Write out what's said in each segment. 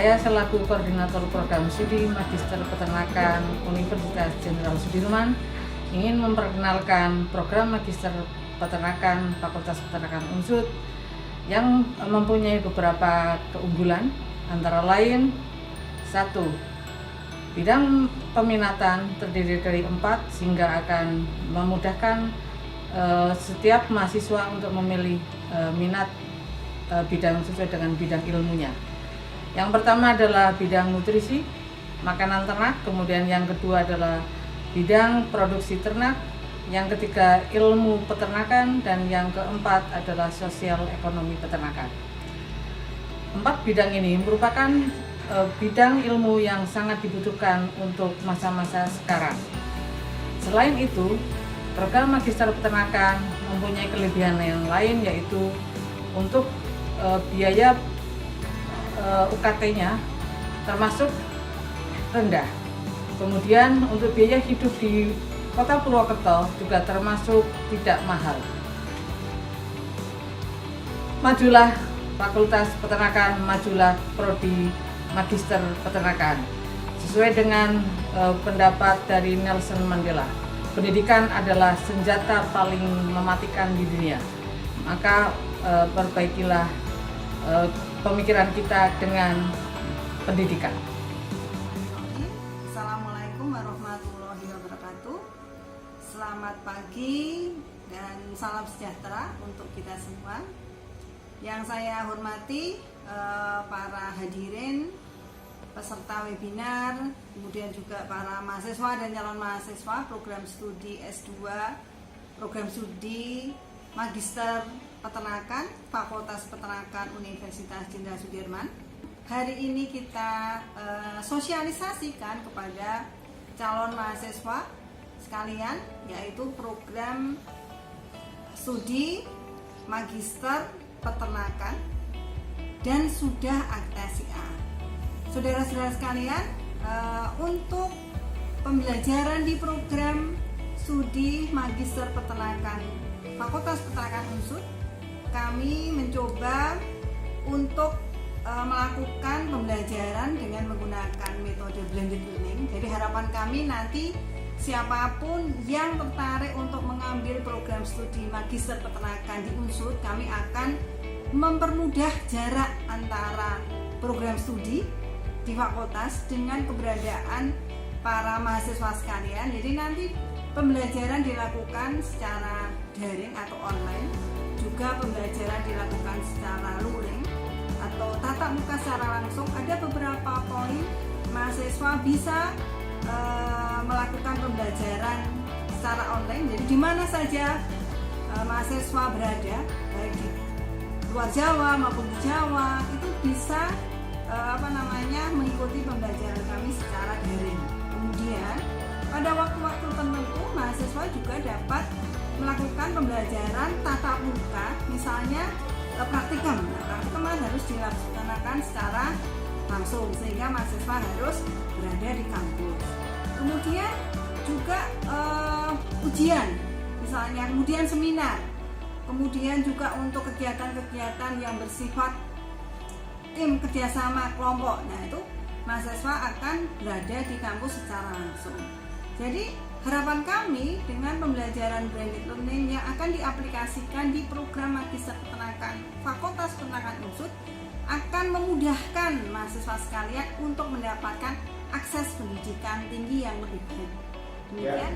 Saya selaku Koordinator Program Studi Magister Peternakan Universitas Jenderal Sudirman ingin memperkenalkan program Magister Peternakan Fakultas Peternakan UNSUD yang mempunyai beberapa keunggulan, antara lain: 1. Bidang peminatan terdiri dari 4 sehingga akan memudahkan setiap mahasiswa untuk memilih minat bidang sesuai dengan bidang ilmunya. Yang pertama adalah bidang nutrisi, makanan ternak, kemudian yang kedua adalah bidang produksi ternak, yang ketiga ilmu peternakan, dan yang keempat adalah sosial ekonomi peternakan. 4 bidang ini merupakan bidang ilmu yang sangat dibutuhkan untuk masa-masa sekarang. Selain itu, program Magister Peternakan mempunyai kelebihan yang lain, yaitu untuk biaya UKT-nya termasuk rendah. Kemudian untuk biaya hidup di Kota Purwokerto juga termasuk tidak mahal. Majulah Fakultas Peternakan, majulah Prodi Magister Peternakan. Sesuai dengan pendapat dari Nelson Mandela, pendidikan adalah senjata paling mematikan di dunia. Maka perbaikilah pemikiran kita dengan pendidikan. Assalamualaikum warahmatullahi wabarakatuh. Selamat pagi dan salam sejahtera untuk kita semua. Yang saya hormati para hadirin, peserta webinar, kemudian juga para mahasiswa dan calon mahasiswa program studi S2, program studi Magister Peternakan Fakultas Peternakan Universitas Jenderal Sudirman. Hari ini kita sosialisasikan kepada calon mahasiswa sekalian, yaitu program studi Magister Peternakan dan sudah aktasi A. Saudara-saudara sekalian, untuk pembelajaran di program studi Magister Peternakan Fakultas Peternakan UNSUD, kami mencoba untuk melakukan pembelajaran dengan menggunakan metode blended learning. Jadi harapan kami nanti siapapun yang tertarik untuk mengambil program studi Magister Peternakan di UNSUD, kami akan mempermudah jarak antara program studi di fakultas dengan keberadaan para mahasiswa sekalian. Jadi nanti pembelajaran dilakukan secara daring atau online, juga pembelajaran dilakukan secara luring atau tatap muka secara langsung. Ada beberapa poin mahasiswa bisa melakukan pembelajaran secara online. Jadi di mana saja mahasiswa berada, baik di luar Jawa maupun di Jawa, itu bisa mengikuti pembelajaran kami secara daring. Kemudian pada waktu-waktu tertentu mahasiswa juga dapat melakukan pembelajaran tatap muka, misalnya praktikum. Praktikum harus dilaksanakan secara langsung sehingga mahasiswa harus berada di kampus. Kemudian juga ujian, misalnya, kemudian seminar, kemudian juga untuk kegiatan-kegiatan yang bersifat tim kerjasama kelompok. Nah, itu mahasiswa akan berada di kampus secara langsung. Jadi harapan kami dengan pembelajaran blended learning yang akan diaplikasikan di program Magister Peternakan Fakultas Peternakan UNSUD akan memudahkan mahasiswa sekalian untuk mendapatkan akses pendidikan tinggi yang lebih baik. Demikian.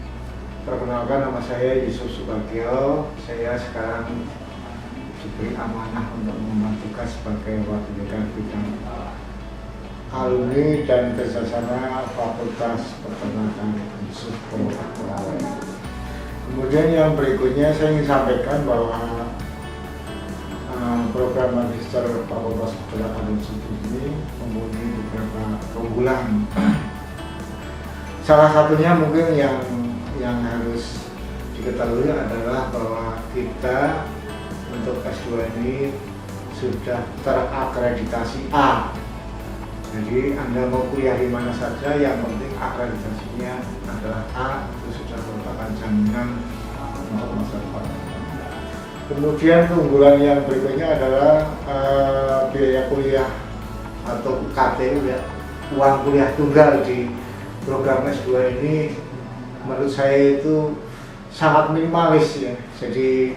Perkenalkan, nama saya Yusuf Subagio. Saya sekarang diberi amanah untuk membantukan sebagai wakil dekan bidang alumni dan kerjasama Fakultas Peternakan UNSUD Purwokerto. Kemudian yang berikutnya saya ingin sampaikan bahwa program Magister Fakultas Peternakan UNSUD ini mempunyai beberapa keunggulan. Salah satunya mungkin yang harus diketahui adalah bahwa kita untuk S2 ini sudah terakreditasi A. Jadi Anda mau kuliah di mana saja, yang penting akreditasinya adalah A, itu sudah merupakan jaminan untuk masa depan. Kemudian keunggulan yang berikutnya adalah biaya kuliah atau UKT ya, uang kuliah tunggal di program S2 ini menurut saya itu sangat minimalis ya. Jadi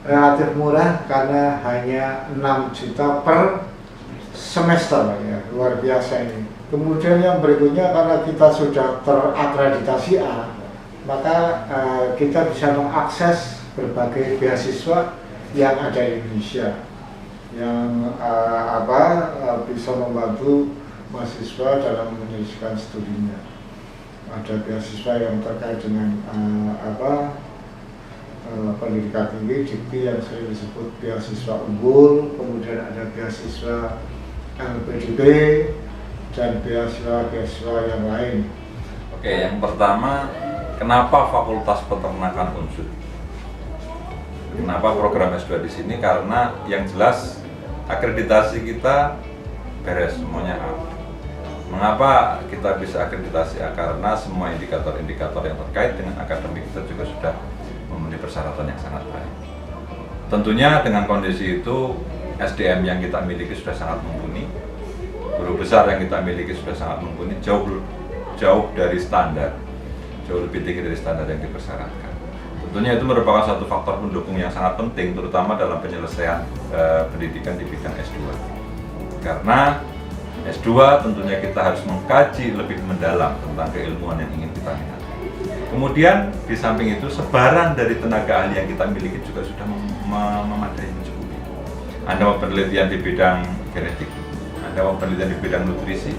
relatif murah karena hanya 6 juta per semester ya, luar biasa ini. Kemudian yang berikutnya, karena kita sudah terakreditasi A, maka kita bisa mengakses berbagai beasiswa yang ada di Indonesia yang bisa membantu mahasiswa dalam menyelesaikan studinya. Ada beasiswa yang terkait dengan pendidikan tinggi, DIPTI yang sering disebut beasiswa unggul, kemudian ada beasiswa LPDP dan beasiswa yang lain. Oke, yang pertama, kenapa Fakultas Peternakan Unsud? Kenapa program S2 di sini? Karena yang jelas akreditasi kita beres semuanya A. Mengapa kita bisa akreditasi A? Karena semua indikator-indikator yang terkait dengan akademik kita juga sudah memenuhi persyaratan yang sangat baik. Tentunya dengan kondisi itu SDM yang kita miliki sudah sangat mumpuni, guru besar yang kita miliki sudah sangat mumpuni, jauh dari standar, jauh lebih tinggi dari standar yang dipersyaratkan. Tentunya itu merupakan satu faktor pendukung yang sangat penting, terutama dalam penyelesaian pendidikan di bidang S2. Karena S2 tentunya kita harus mengkaji lebih mendalam tentang keilmuan yang ingin kita minati. Kemudian di samping itu sebaran dari tenaga ahli yang kita miliki juga sudah memadai, mencukupi. Anda mau penelitian di bidang genetik, Anda mau penelitian di bidang nutrisi,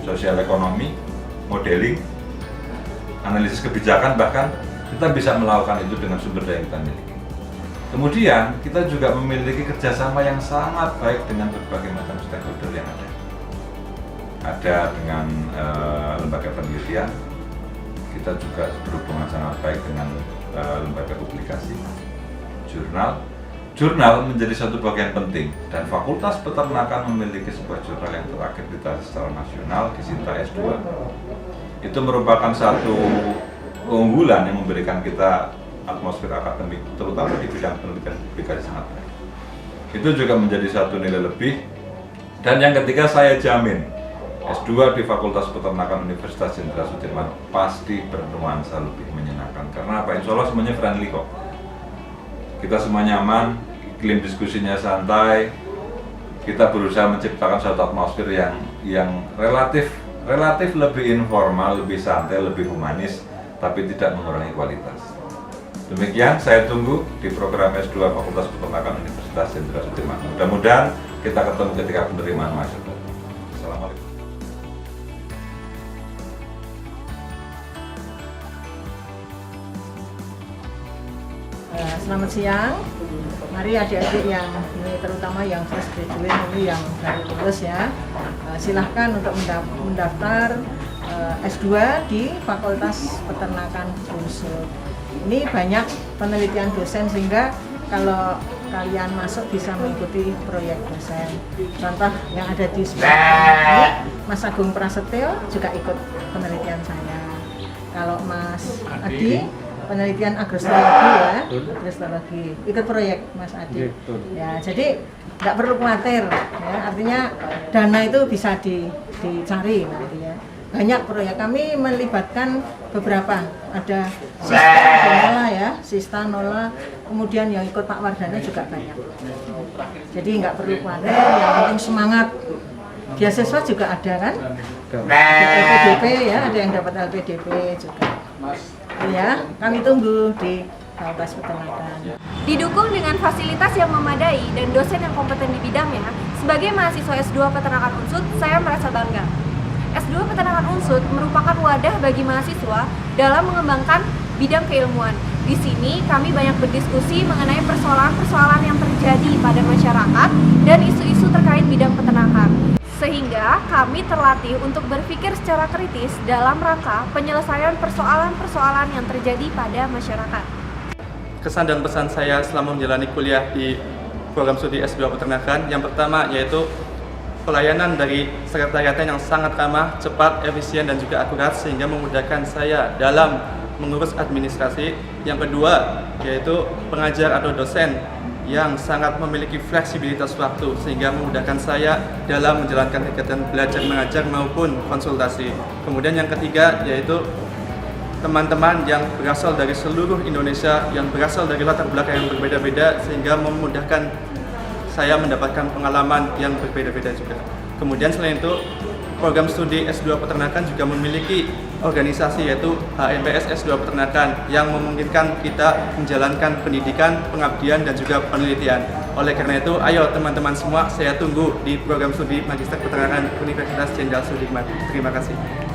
sosial ekonomi, modeling, analisis kebijakan, bahkan kita bisa melakukan itu dengan sumber daya yang kita miliki. Kemudian kita juga memiliki kerjasama yang sangat baik dengan berbagai macam stakeholder yang ada. Ada dengan lembaga penelitian, kita juga berhubungan sangat baik dengan lembaga publikasi, jurnal menjadi satu bagian penting, dan Fakultas Peternakan memiliki sebuah jurnal yang terakreditasi secara nasional di Sinta S2. Itu merupakan satu keunggulan yang memberikan kita atmosfer akademik, terutama di bidang penelitian publikasi sangat baik. Itu juga menjadi satu nilai lebih. Dan yang ketiga, saya jamin S2 di Fakultas Peternakan Universitas Jenderal Sudirman pasti bernuansa lebih menyenangkan. Karena apa? Insya Allah semuanya friendly kok. Kita semua nyaman, iklim diskusinya santai. Kita berusaha menciptakan suatu atmosfer yang relatif lebih informal, lebih santai, lebih humanis, tapi tidak mengurangi kualitas. Demikian, saya tunggu di program S2 Fakultas Peternakan Universitas Jenderal Sudirman. Mudah-mudahan kita ketemu ketika penerimaan masuk. Assalamualaikum. Selamat siang. Mari adik-adik yang ini, terutama yang fresh graduate ini yang baru lulus ya, silahkan untuk mendaftar S2 di Fakultas Peternakan Unsud. Ini banyak penelitian dosen sehingga kalau kalian masuk bisa mengikuti proyek dosen. Contoh yang ada di sebelah ini, Mas Agung Prasetyo juga ikut penelitian saya. Kalau Mas Adi penelitian agrostologi ya, agrostologi ikut proyek Mas Adi. Ya, jadi nggak perlu khawatir ya, artinya dana itu bisa dicari nanti ya. Banyak proyek kami melibatkan beberapa, ada Sista Nola, kemudian yang ikut Pak Wardana juga banyak. Jadi nggak perlu khawatir, yang penting semangat. Beasiswa juga ada kan? LPDP ya, ada yang dapat LPDP juga. Ya, kami tunggu di Fakultas Peternakan. Didukung dengan fasilitas yang memadai dan dosen yang kompeten di bidangnya, sebagai mahasiswa S2 Peternakan Unsud, saya merasa bangga. S2 Peternakan Unsud merupakan wadah bagi mahasiswa dalam mengembangkan bidang keilmuan. Di sini kami banyak berdiskusi mengenai persoalan-persoalan yang terjadi pada masyarakat dan isu-isu terkait bidang peternakan. Sehingga kami terlatih untuk berpikir secara kritis dalam rangka penyelesaian persoalan-persoalan yang terjadi pada masyarakat. Kesan dan pesan saya selama menjalani kuliah di program studi S2 Peternakan, yang pertama yaitu pelayanan dari sekretariatnya yang sangat ramah, cepat, efisien, dan juga akurat sehingga memudahkan saya dalam mengurus administrasi. Yang kedua yaitu pengajar atau dosen yang sangat memiliki fleksibilitas waktu sehingga memudahkan saya dalam menjalankan kegiatan belajar mengajar maupun konsultasi. Kemudian yang ketiga yaitu teman-teman yang berasal dari seluruh Indonesia, yang berasal dari latar belakang yang berbeda-beda sehingga memudahkan saya mendapatkan pengalaman yang berbeda-beda juga. Kemudian selain itu, program studi S2 Peternakan juga memiliki organisasi yaitu HMPS S2 Peternakan yang memungkinkan kita menjalankan pendidikan, pengabdian, dan juga penelitian. Oleh karena itu, ayo teman-teman semua, saya tunggu di program studi Magister Peternakan Universitas Jenderal Sudirman. Terima kasih.